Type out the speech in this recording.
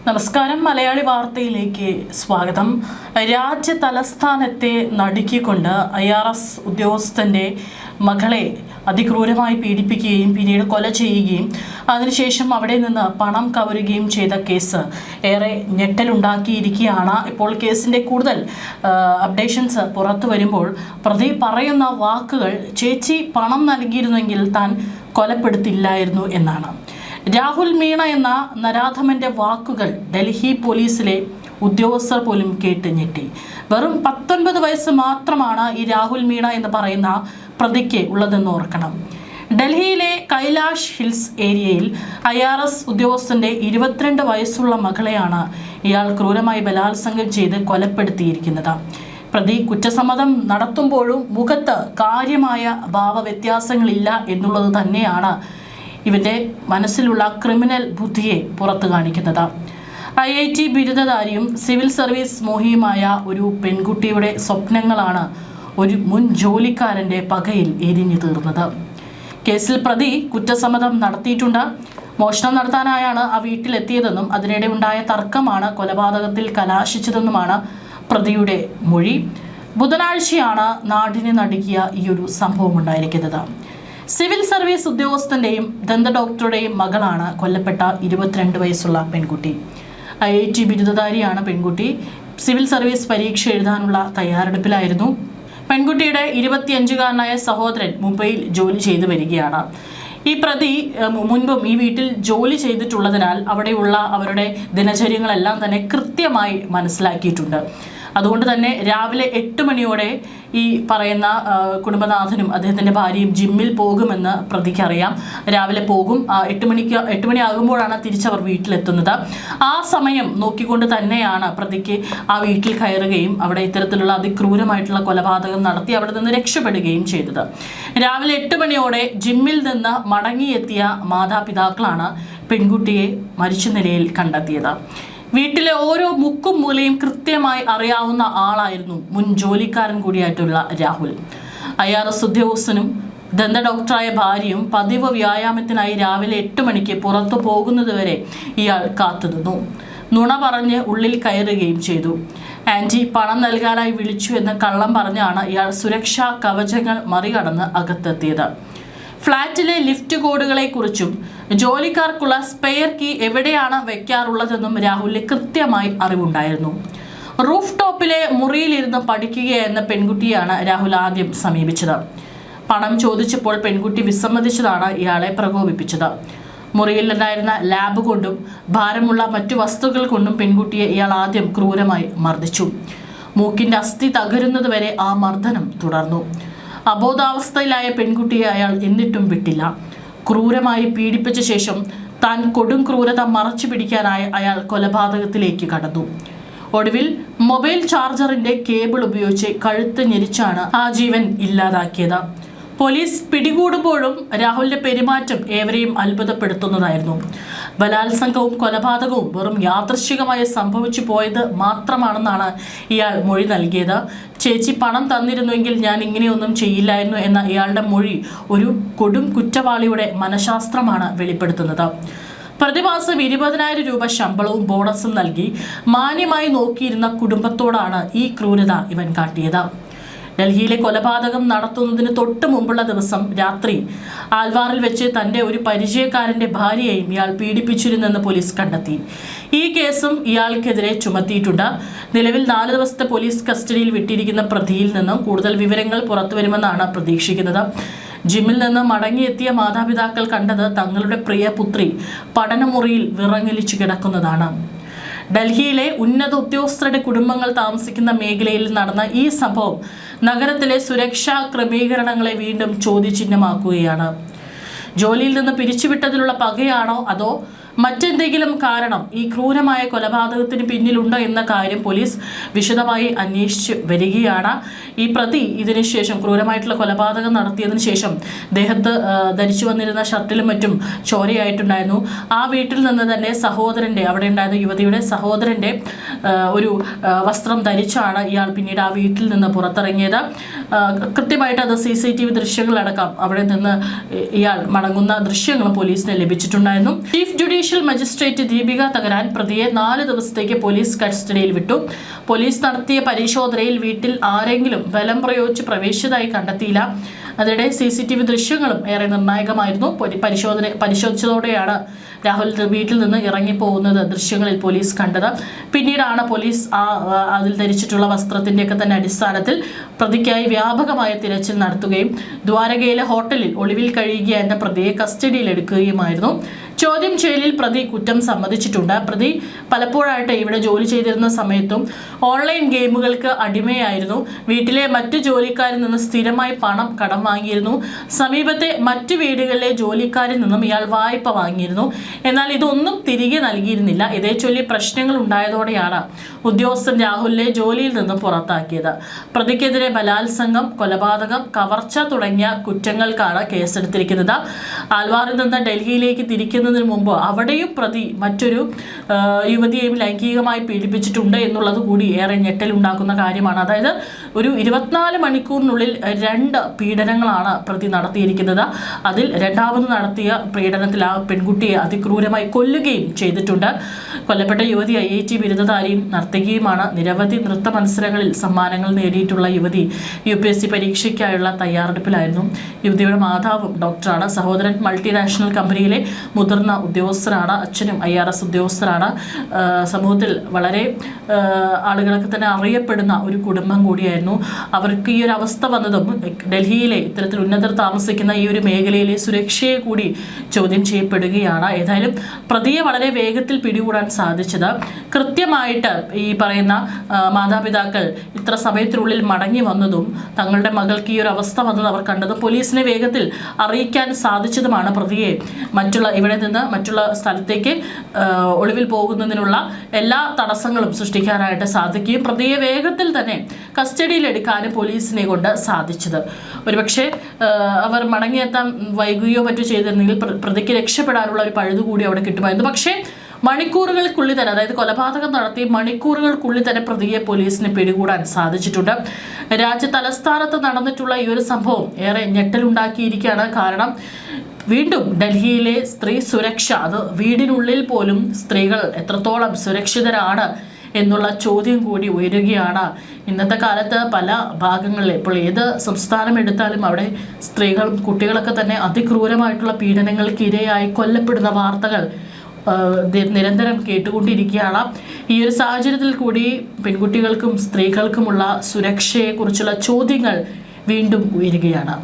നമസ്കാരം. മലയാളി വാർത്തയിലേക്ക് സ്വാഗതം. രാജ്യ തലസ്ഥാനത്തെ നടുക്കിക്കൊണ്ട് IRS ഉദ്യോഗസ്ഥന്റെ മകളെ അതിക്രൂരമായി പീഡിപ്പിക്കുകയും പിന്നീട് കൊല ചെയ്യുകയും അതിനുശേഷം അവിടെ നിന്ന് പണം കവരുകയും ചെയ്ത കേസ് ഏറെ ഞെട്ടലുണ്ടാക്കിയിരിക്കുകയാണ്. ഇപ്പോൾ കേസിൻ്റെ കൂടുതൽ അപ്ഡേഷൻസ് പുറത്തു വരുമ്പോൾ പ്രതി പറയുന്ന വാക്കുകൾ ചേച്ചി പണം നൽകിയിരുന്നെങ്കിൽ താൻ കൊലപ്പെടുത്തില്ലായിരുന്നു എന്നാണ്. രാഹുൽ മീണ എന്ന നരാധമന്റെ വാക്കുകൾ ഡൽഹി പോലീസിലെ ഉദ്യോഗസ്ഥർ പോലും കേട്ട് ഞെട്ടി. വെറും 19 വയസ്സ് മാത്രമാണ് ഈ രാഹുൽ മീണ എന്ന് പറയുന്ന പ്രതിക്ക് ഉള്ളതെന്ന് ഓർക്കണം. ഡൽഹിയിലെ കൈലാഷ് ഹിൽസ് ഏരിയയിൽ IRS ഉദ്യോഗസ്ഥന്റെ 22 വയസ്സുള്ള മകളെയാണ് ഇയാൾ ക്രൂരമായി ബലാത്സംഗം ചെയ്ത് കൊലപ്പെടുത്തിയിരിക്കുന്നത്. പ്രതി കുറ്റസമ്മതം നടത്തുമ്പോഴും മുഖത്ത് കാര്യമായ ഭാവവ്യത്യാസങ്ങളില്ല എന്നുള്ളത് തന്നെയാണ് ഇവന്റെ മനസ്സിലുള്ള ക്രിമിനൽ ബുദ്ധിയെ പുറത്തു കാണിക്കുന്നത്. IIT ബിരുദധാരിയും സിവിൽ സർവീസ് മോഹിയുമായ ഒരു പെൺകുട്ടിയുടെ സ്വപ്നങ്ങളാണ് ഒരു മുൻ ജോലിക്കാരൻ്റെ പകയിൽ എരിഞ്ഞു തീർന്നത്. കേസിൽ പ്രതി കുറ്റസമ്മതം നടത്തിയിട്ടുണ്ട്. മോഷണം നടത്താനായാണ് ആ വീട്ടിലെത്തിയതെന്നും അതിനിടെ ഉണ്ടായ തർക്കമാണ് കൊലപാതകത്തിൽ കലാശിച്ചതെന്നുമാണ് പ്രതിയുടെ മൊഴി. ബുധനാഴ്ചയാണ് നാടിനെ നടുക്കിയ ഈ ഒരു സംഭവം ഉണ്ടായിരിക്കുന്നത്. സിവിൽ സർവീസ് ഉദ്യോഗസ്ഥന്റെയും ദന്ത ഡോക്ടറുടെയും മകളാണ് കൊല്ലപ്പെട്ട 22 വയസ്സുള്ള പെൺകുട്ടി. IIT ബിരുദധാരിയാണ് പെൺകുട്ടി. സിവിൽ സർവീസ് പരീക്ഷ എഴുതാനുള്ള തയ്യാറെടുപ്പിലായിരുന്നു. പെൺകുട്ടിയുടെ 25-കാരനായ സഹോദരൻ മുംബൈയിൽ ജോലി ചെയ്തു വരികയാണ്. ഈ പ്രതി മുൻപും ഈ വീട്ടിൽ ജോലി ചെയ്തിട്ടുള്ളതിനാൽ അവിടെയുള്ള അവരുടെ ദിനചര്യങ്ങളെല്ലാം തന്നെ കൃത്യമായി മനസ്സിലാക്കിയിട്ടുണ്ട്. അതുകൊണ്ട് തന്നെ രാവിലെ 8 മണിയോടെ ഈ പറയുന്ന കുടുംബനാഥനും അദ്ദേഹത്തിൻ്റെ ഭാര്യയും ജിമ്മിൽ പോകുമെന്ന് പ്രതിക്കറിയാം. രാവിലെ പോകും. 8 മണി ആകുമ്പോഴാണ് തിരിച്ചവർ വീട്ടിലെത്തുന്നത്. ആ സമയം നോക്കിക്കൊണ്ട് തന്നെയാണ് പ്രതിക്ക് ആ വീട്ടിൽ കയറുകയും അവിടെ ഇത്തരത്തിലുള്ള അതിക്രൂരമായിട്ടുള്ള കൊലപാതകം നടത്തി അവിടെ നിന്ന് രക്ഷപ്പെടുകയും ചെയ്തത്. രാവിലെ 8 മണിയോടെ ജിമ്മിൽ നിന്ന് മടങ്ങിയെത്തിയ മാതാപിതാക്കളാണ് പെൺകുട്ടിയെ മരിച്ച നിലയിൽ കണ്ടെത്തിയത്. വീട്ടിലെ ഓരോ മുക്കും മൂലയും കൃത്യമായി അറിയാവുന്ന ആളായിരുന്നു മുൻ ജോലിക്കാരൻ കൂടിയായിട്ടുള്ള രാഹുൽ. IRS ഉദ്യോഗസ്ഥനും ദന്ത ഡോക്ടറായ ഭാര്യയും പതിവ് വ്യായാമത്തിനായി രാവിലെ 8 മണിക്ക് പുറത്തു പോകുന്നതുവരെ ഇയാൾ കാത്തുനിന്നു. നുണ പറഞ്ഞ് ഉള്ളിൽ കയറുകയും ചെയ്തു. ആൻറ്റി പണം നൽകാനായി വിളിച്ചു എന്ന് കള്ളം പറഞ്ഞാണ് ഇയാൾ സുരക്ഷാ കവചങ്ങൾ മറികടന്ന് അകത്തെത്തിയത്. ഫ്ളാറ്റിലെ ലിഫ്റ്റ് കോഡുകളെക്കുറിച്ചും ജോലിക്കാർക്കുള്ള സ്പെയർ കീ എവിടെയാണ് വെക്കാറുള്ളതെന്നും രാഹുലിന് കൃത്യമായി അറിവുണ്ടായിരുന്നു. റൂഫ് ടോപ്പിലെ മുറിയിലിരുന്ന് പഠിക്കുകയെന്ന പെൺകുട്ടിയാണ് രാഹുൽ ആദ്യം സമീപിച്ചത്. പണം ചോദിച്ചപ്പോൾ പെൺകുട്ടി വിസമ്മതിച്ചതാണ് ഇയാളെ പ്രകോപിപ്പിച്ചത്. മുറിയിലുണ്ടായിരുന്ന ലാബ് കൊണ്ടും ഭാരമുള്ള മറ്റു വസ്തുക്കൾ കൊണ്ടും പെൺകുട്ടിയെ ഇയാൾ ആദ്യം ക്രൂരമായി മർദ്ദിച്ചു. മൂക്കിൻ്റെ അസ്ഥി തകരുന്നതുവരെ ആ മർദ്ദനം തുടർന്നു. അബോധാവസ്ഥയിലായ പെൺകുട്ടിയെ അയാൾ എന്നിട്ടും വിട്ടില്ല. ക്രൂരമായി പീഡിപ്പിച്ച ശേഷം താൻ കൊടും ക്രൂരത മറച്ചു പിടിക്കാനായി അയാൾ കൊലപാതകത്തിലേക്ക് കടന്നു. ഒടുവിൽ മൊബൈൽ ചാർജറിന്റെ കേബിൾ ഉപയോഗിച്ച് കഴുത്ത് ഞെരിച്ചാണ് ആ ജീവൻ ഇല്ലാതാക്കിയത്. പോലീസ് പിടികൂടുമ്പോഴും രാഹുലിന്റെ പെരുമാറ്റം ഏവരെയും അത്ഭുതപ്പെടുത്തുന്നതായിരുന്നു. ബലാത്സംഗവും കൊലപാതകവും വെറും യാദൃശ്ചികമായി സംഭവിച്ചു പോയത് മാത്രമാണെന്നാണ് ഇയാൾ മൊഴി നൽകിയത്. ചേച്ചി പണം തന്നിരുന്നുവെങ്കിൽ ഞാൻ ഇങ്ങനെയൊന്നും ചെയ്യില്ലായിരുന്നു എന്ന ഇയാളുടെ മൊഴി ഒരു കൊടും കുറ്റവാളിയുടെ മനഃശാസ്ത്രമാണ് വെളിപ്പെടുത്തുന്നത്. പ്രതിമാസം 20,000 രൂപ ശമ്പളവും ബോണസും നൽകി മാന്യമായി നോക്കിയിരുന്ന കുടുംബത്തോടാണ് ഈ ക്രൂരത ഇവൻ കാട്ടിയത്. ഡൽഹിയിലെ കൊലപാതകം നടത്തുന്നതിന് തൊട്ട് മുമ്പുള്ള ദിവസം രാത്രി ആൽവാറിൽ വെച്ച് തൻ്റെ ഒരു പരിചയക്കാരൻ്റെ ഭാര്യയെയും ഇയാൾ പീഡിപ്പിച്ചിരുന്നെന്ന് പോലീസ് കണ്ടെത്തി. ഈ കേസും ഇയാൾക്കെതിരെ ചുമത്തിയിട്ടുണ്ട്. നിലവിൽ 4 ദിവസത്തെ പോലീസ് കസ്റ്റഡിയിൽ വിട്ടിരിക്കുന്ന പ്രതിയിൽ നിന്നും കൂടുതൽ വിവരങ്ങൾ പുറത്തുവരുമെന്നാണ് പ്രതീക്ഷിക്കുന്നത്. ജിമ്മിൽ നിന്ന് മടങ്ങിയെത്തിയ മാതാപിതാക്കൾ കണ്ടത് തങ്ങളുടെ പ്രിയ പുത്രി പഠനമുറിയിൽ വിറങ്ങലിച്ചു കിടക്കുന്നതാണ്. ഡൽഹിയിലെ ഉന്നത ഉദ്യോഗസ്ഥരുടെ കുടുംബങ്ങൾ താമസിക്കുന്ന മേഖലയിൽ നടന്ന ഈ സംഭവം നഗരത്തിലെ സുരക്ഷാ ക്രമീകരണങ്ങളെ വീണ്ടും ചോദ്യചിഹ്നമാക്കുകയാണ്. ജോലിയിൽ നിന്ന് പിരിച്ചുവിട്ടതിലുള്ള പകയാണോ അതോ മറ്റെന്തെങ്കിലും കാരണം ഈ ക്രൂരമായ കൊലപാതകത്തിന് പിന്നിലുണ്ടോ എന്ന കാര്യം പോലീസ് വിശദമായി അന്വേഷിച്ച് വരികയാണ്. ഈ പ്രതി ഇതിനുശേഷം ക്രൂരമായിട്ടുള്ള കൊലപാതകം നടത്തിയതിനു ശേഷം ദേഹത്ത് ധരിച്ചു വന്നിരുന്ന ഷർട്ടിലും മറ്റും ചോരയായിട്ടുണ്ടായിരുന്നു. ആ വീട്ടിൽ നിന്ന് തന്നെ സഹോദരൻ്റെ അവിടെ ഉണ്ടായിരുന്ന യുവതിയുടെ സഹോദരൻ്റെ ഒരു വസ്ത്രം ധരിച്ചാണ് ഇയാൾ പിന്നീട് ആ വീട്ടിൽ നിന്ന് പുറത്തിറങ്ങിയത്. കൃത്യമായിട്ട് അത് CCTV ദൃശ്യങ്ങളടക്കം അവിടെ നിന്ന് ഇയാൾ മടങ്ങുന്ന ദൃശ്യങ്ങളും പോലീസിന് ലഭിച്ചിട്ടുണ്ടായിരുന്നു. Chief judicial judicial magistrate Deepika തകരാൻ പ്രതിയെ 4 ദിവസത്തേക്ക് പോലീസ് കസ്റ്റഡിയിൽ വിട്ടു. പോലീസ് നടത്തിയ പരിശോധനയിൽ വീട്ടിൽ ആരെങ്കിലും ബലം പ്രയോഗിച്ച് പ്രവേശിച്ചതായി കണ്ടെത്തിയില്ല. അതിനിടെ CCTV ദൃശ്യങ്ങളും ഏറെ നിർണായകമായിരുന്നു. പരിശോധിച്ചതോടെയാണ് രാഹുൽ വീട്ടിൽ നിന്ന് ഇറങ്ങിപ്പോകുന്നത് ദൃശ്യങ്ങളിൽ പോലീസ് കണ്ടത്. പിന്നീടാണ് പോലീസ് അതിൽ ധരിച്ചിട്ടുള്ള വസ്ത്രത്തിൻ്റെയൊക്കെ തന്നെ അടിസ്ഥാനത്തിൽ പ്രതിക്കായി വ്യാപകമായ തിരച്ചിൽ നടത്തുകയും ദ്വാരകയിലെ ഹോട്ടലിൽ ഒളിവിൽ കഴിയുകയെന്ന പ്രതിയെ കസ്റ്റഡിയിൽ എടുക്കുകയുമായിരുന്നു. ചോദ്യം ചെയ്യലിൽ പ്രതി കുറ്റം സമ്മതിച്ചിട്ടുണ്ട്. പ്രതി പലപ്പോഴായിട്ട് ഇവിടെ ജോലി ചെയ്തിരുന്ന സമയത്തും ഓൺലൈൻ ഗെയിമുകൾക്ക് അടിമയായിരുന്നു. വീട്ടിലെ മറ്റു ജോലിക്കാരിൽ നിന്ന് സ്ഥിരമായി പണം കടം വാങ്ങിയിരുന്നു. സമീപത്തെ മറ്റു വീടുകളിലെ ജോലിക്കാരിൽ നിന്നും ഇയാൾ വായ്പ വാങ്ങിയിരുന്നു. എന്നാൽ ഇതൊന്നും തിരികെ നൽകിയിരുന്നില്ല. ഇതേ ചൊല്ലി പ്രശ്നങ്ങൾ ഉണ്ടായതോടെയാണ് ഉദ്യോഗസ്ഥൻ രാഹുലിനെ ജോലിയിൽ നിന്ന് പുറത്താക്കിയത്. പ്രതിക്കെതിരെ ബലാത്സംഗം, കൊലപാതകം, കവർച്ച തുടങ്ങിയ കുറ്റങ്ങൾക്കാണ് കേസെടുത്തിരിക്കുന്നത്. ആൽവാറിൽ നിന്ന് ഡൽഹിയിലേക്ക് തിരിക്കുന്നതിന് മുമ്പ് അവിടെയും പ്രതി മറ്റൊരു യുവതിയെയും ലൈംഗികമായി പീഡിപ്പിച്ചിട്ടുണ്ട് എന്നുള്ളത് കൂടി ഏറെ ഞെട്ടലുണ്ടാക്കുന്ന കാര്യമാണ്. അതായത് ഒരു 24 മണിക്കൂറിനുള്ളിൽ 2 പീഡനങ്ങളാണ് പ്രതി നടത്തിയിരിക്കുന്നത്. അതിൽ രണ്ടാമത് നടത്തിയ പീഡനത്തിൽ ആ പെൺകുട്ടിയെ അതിക്രൂരമായി കൊല്ലുകയും ചെയ്തിട്ടുണ്ട്. കൊല്ലപ്പെട്ട യുവതി IIT ബിരുദധാരിയും നർത്തകിയുമാണ്. നിരവധി നൃത്ത മത്സരങ്ങളിൽ സമ്മാനങ്ങൾ നേടിയിട്ടുള്ള യുവതി UPSC പരീക്ഷയ്ക്കായുള്ള തയ്യാറെടുപ്പിലായിരുന്നു. യുവതിയുടെ മാതാവും ഡോക്ടറാണ്. സഹോദരൻ മൾട്ടിനാഷണൽ കമ്പനിയിലെ മുതിർന്ന ഉദ്യോഗസ്ഥരാണ്. അച്ഛനും IRS ഉദ്യോഗസ്ഥരാണ്. സമൂഹത്തിൽ വളരെ ആളുകളൊക്കെ തന്നെ അറിയപ്പെടുന്ന ഒരു കുടുംബം കൂടിയായിരുന്നു. അവർക്ക് ഈ ഒരു അവസ്ഥ വന്നതും ഡൽഹിയിലെ ഇത്തരത്തിൽ ഉന്നതർ താമസിക്കുന്ന ഈ ഒരു മേഖലയിലെ സുരക്ഷയെ കൂടി ചോദ്യം ചെയ്യപ്പെടുകയാണ്. ഏതായാലും പ്രതിയെ വളരെ വേഗത്തിൽ പിടികൂടാൻ സാധിച്ചത് കൃത്യമായിട്ട് ഈ പറയുന്ന മാതാപിതാക്കൾ ഇത്ര സമയത്തിനുള്ളിൽ മടങ്ങി വന്നതും തങ്ങളുടെ മകൾക്ക് ഈ ഒരു അവസ്ഥ വന്നത് അവർ കണ്ടതും പോലീസിനെ വേഗത്തിൽ അറിയിക്കാൻ സാധിച്ചതുമാണ് പ്രതിയെ ഇവിടെ നിന്ന് മറ്റുള്ള സ്ഥലത്തേക്ക് ഒളിവിൽ പോകുന്നതിനുള്ള എല്ലാ തടസ്സങ്ങളും സൃഷ്ടിക്കാനായിട്ട് സാധിക്കുകയും പ്രതിയെ വേഗത്തിൽ തന്നെ കസ്റ്റഡിയിൽ എടുക്കാനും പോലീസിനെ കൊണ്ട് സാധിച്ചത്. ഒരുപക്ഷെ അവർ മടങ്ങിയെത്താൻ വൈകുകയോ മറ്റോ ചെയ്തിരുന്നെങ്കിൽ പ്രതിക്ക് രക്ഷപ്പെടാനുള്ള ഒരു പഴുതുകൂടി അവിടെ കിട്ടുമായിരുന്നു. പക്ഷേ മണിക്കൂറുകൾക്കുള്ളിൽ തന്നെ, അതായത് കൊലപാതകം നടത്തി മണിക്കൂറുകൾക്കുള്ളിൽ തന്നെ പ്രതിയെ പോലീസിന് പിടികൂടാൻ സാധിച്ചിട്ടുണ്ട്. രാജ്യ തലസ്ഥാനത്ത് നടന്നിട്ടുള്ള ഈ ഒരു സംഭവം ഏറെ ഞെട്ടലുണ്ടാക്കിയിരിക്കുകയാണ്. കാരണം വീണ്ടും ഡൽഹിയിലെ സ്ത്രീ സുരക്ഷ, അത് വീടിനുള്ളിൽ പോലും സ്ത്രീകൾ എത്രത്തോളം സുരക്ഷിതരാണ് എന്നുള്ള ചോദ്യം കൂടി ഉയരുകയാണ്. ഇന്നത്തെ കാലത്ത് പല ഭാഗങ്ങളിൽ, ഇപ്പോൾ ഏത് സംസ്ഥാനം എടുത്താലും അവിടെ സ്ത്രീകളും കുട്ടികളൊക്കെ തന്നെ അതിക്രൂരമായിട്ടുള്ള പീഡനങ്ങൾക്ക് ഇരയായി കൊല്ലപ്പെടുന്ന വാർത്തകൾ നിരന്തരം കേട്ടുകൊണ്ടിരിക്കുകയാണ്. ഈ ഒരു സാഹചര്യത്തിൽ കൂടി പെൺകുട്ടികൾക്കും സ്ത്രീകൾക്കുമുള്ള സുരക്ഷയെക്കുറിച്ചുള്ള ചോദ്യങ്ങൾ വീണ്ടും ഉയരുകയാണ്.